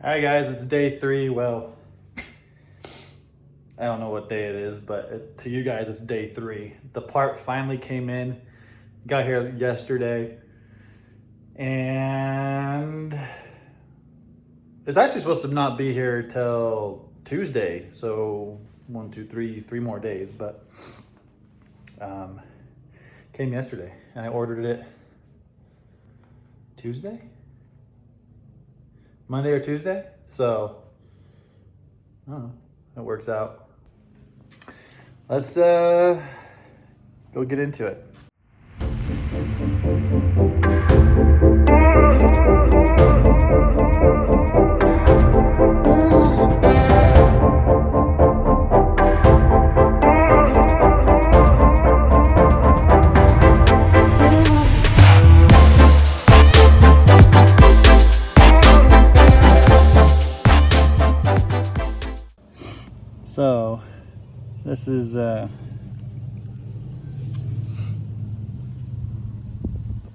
All right, guys, it's day 3. Well, I don't know what day it is, but to you guys, it's day 3. The part finally came in, got here yesterday, and it's actually supposed to not be here till Tuesday. So 1, 2, 3, 3 more days, but came yesterday, and I ordered it Tuesday, Monday or Tuesday. So I don't know. It works out. Let's go get into it. So this is the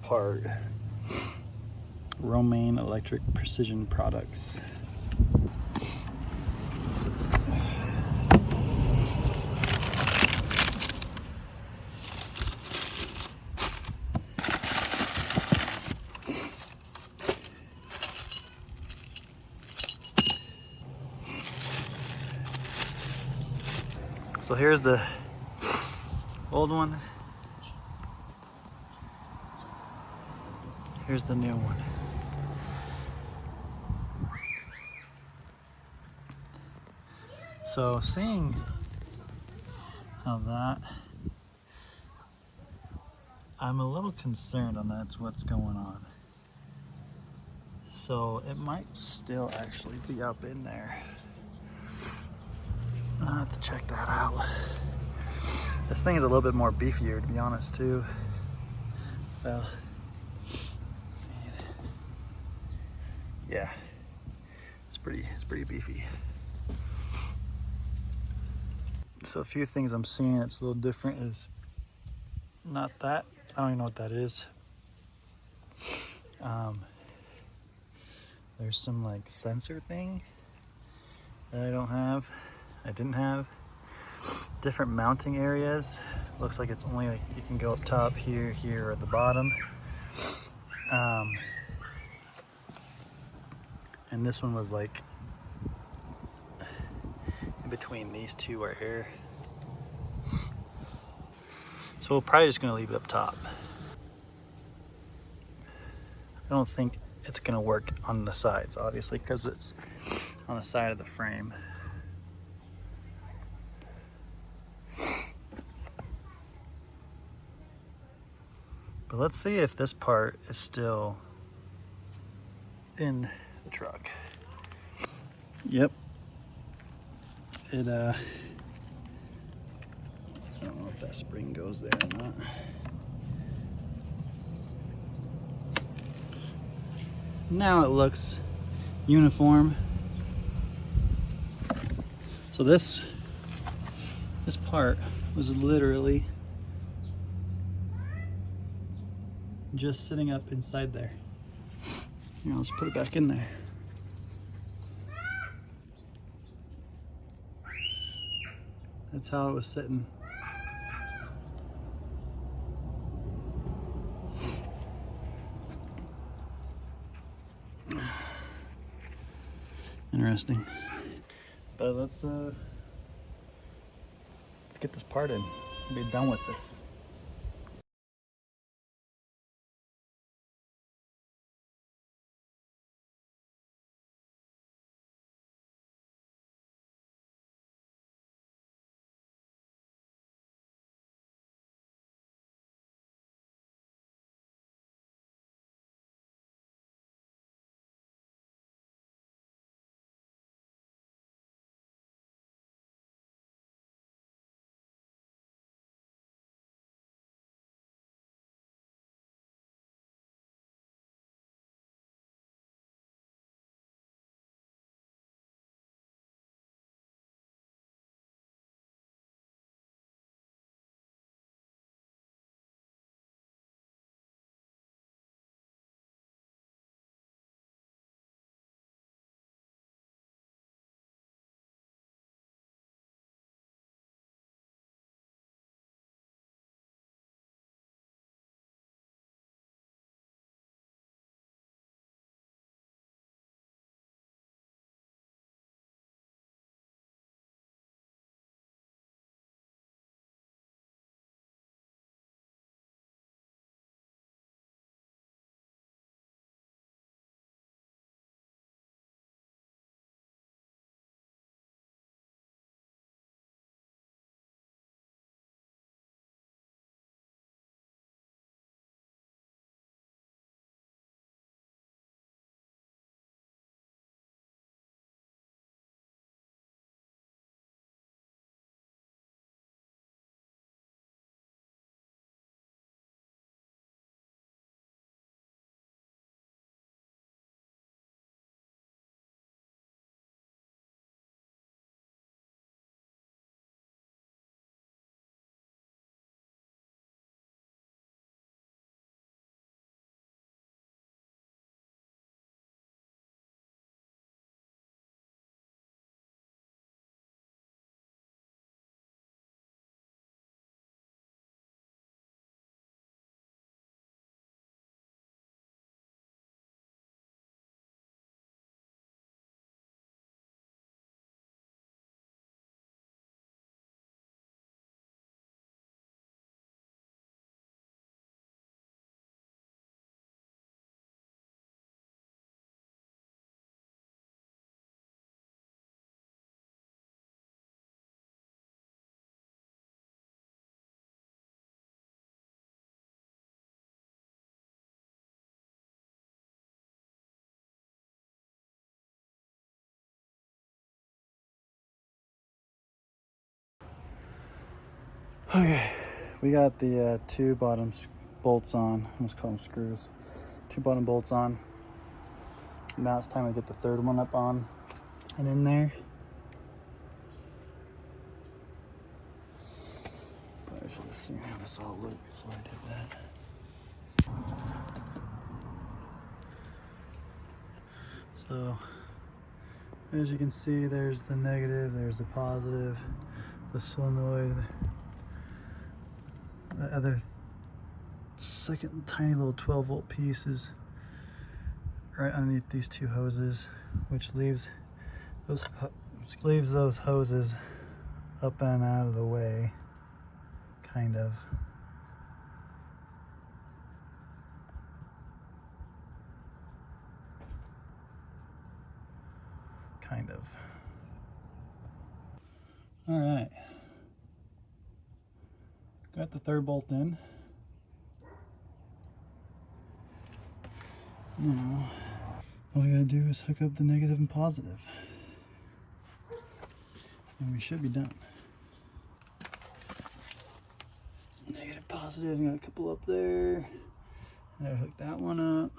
part. Romaine Electric Precision Products. So here's the old one. Here's the new one. So seeing how that, I'm a little concerned on that's what's going on. So it might still actually be up in there. I'll have to check that out. This thing is a little bit more beefier, to be honest, too. Well, yeah, it's pretty beefy. So a few things I'm seeing that's a little different is not that. I don't even know what that is. There's some like sensor thing that I didn't have. Different mounting areas. Looks like it's only like you can go up top here, here, or at the bottom. And this one was like in between these two right here. So we're probably just gonna leave it up top. I don't think it's gonna work on the sides, obviously, because it's on the side of the frame. But let's see if this part is still in the truck. Yep. It I don't know if that spring goes there or not. Now it looks uniform. So this part was literally just sitting up inside there. Here, let's put it back in there. That's how it was sitting. Interesting. But let's get this part in and be done with this. Okay, we got the two bottom bolts on. I almost call them screws. Two bottom bolts on. Now it's time to get the third one up on and in there. Probably should have seen how this all looked before I did that. So, as you can see, there's the negative, there's the positive, the solenoid, the other second tiny little 12-volt piece is right underneath these two hoses, which leaves those hoses up and out of the way, kind of. All right, got the third bolt in. Now, all we gotta do is hook up the negative and positive, and we should be done. Negative, positive, got a couple up there. I gotta hook that one up.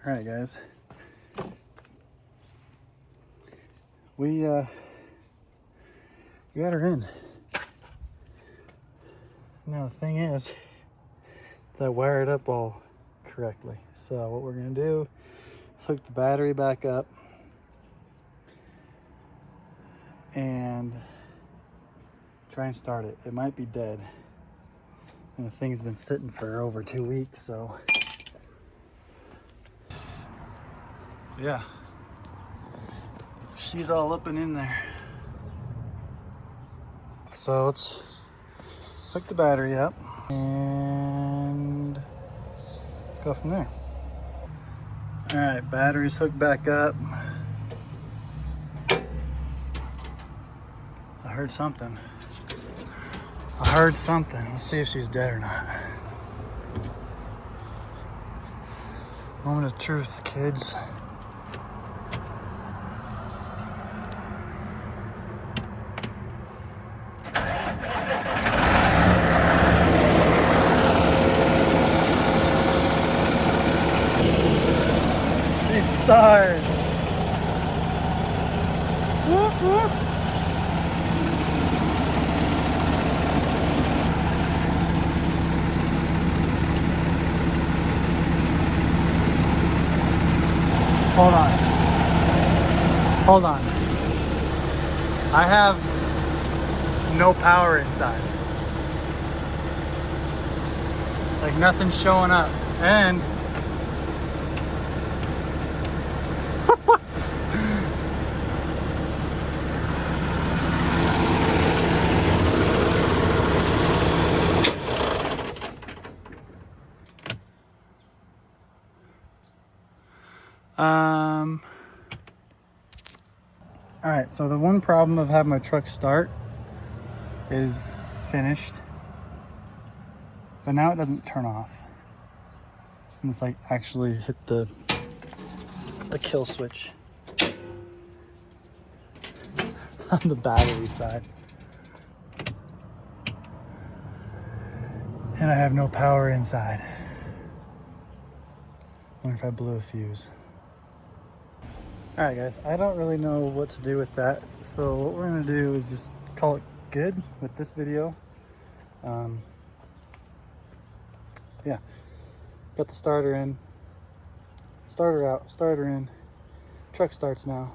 All right, guys. We got her in. Now the thing is, I wire it up all correctly. So what we're gonna do is hook the battery back up and try and start it. It might be dead. And the thing's been sitting for over 2 weeks, so yeah. She's all up and in there. So let's hook the battery up and go from there. All right, battery's hooked back up. I heard something. Let's see if she's dead or not. Moment of truth, kids. She starts. Whoop, whoop. Hold on. I have no power inside. Like nothing's showing up. And what? All right, so the one problem of having my truck start is finished, but now it doesn't turn off. And it's like actually hit the kill switch on the battery side. And I have no power inside. Wonder if I blew a fuse. All right, guys, I don't really know what to do with that. So what we're gonna do is just call it good with this video. Yeah, got the starter in, starter out, starter in, truck starts now.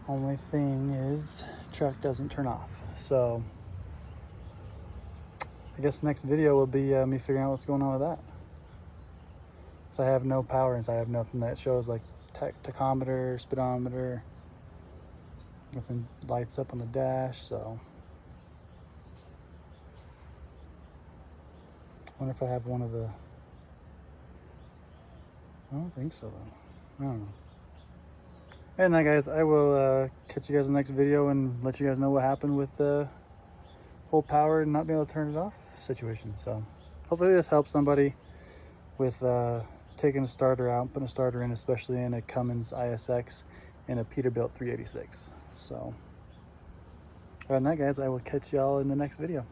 Only thing is, truck doesn't turn off. So I guess next video will be me figuring out what's going on with that. So I have no power inside. I have nothing that shows like tachometer, speedometer, nothing lights up on the dash. So I wonder if I have one of the, I don't think so though. I don't know. And then guys, I will catch you guys in the next video and let you guys know what happened with the full power and not being able to turn it off situation. So hopefully this helps somebody with taking a starter out, putting a starter in, especially in a Cummins ISX and a Peterbilt 386. So other than that, guys, I will catch y'all in the next video.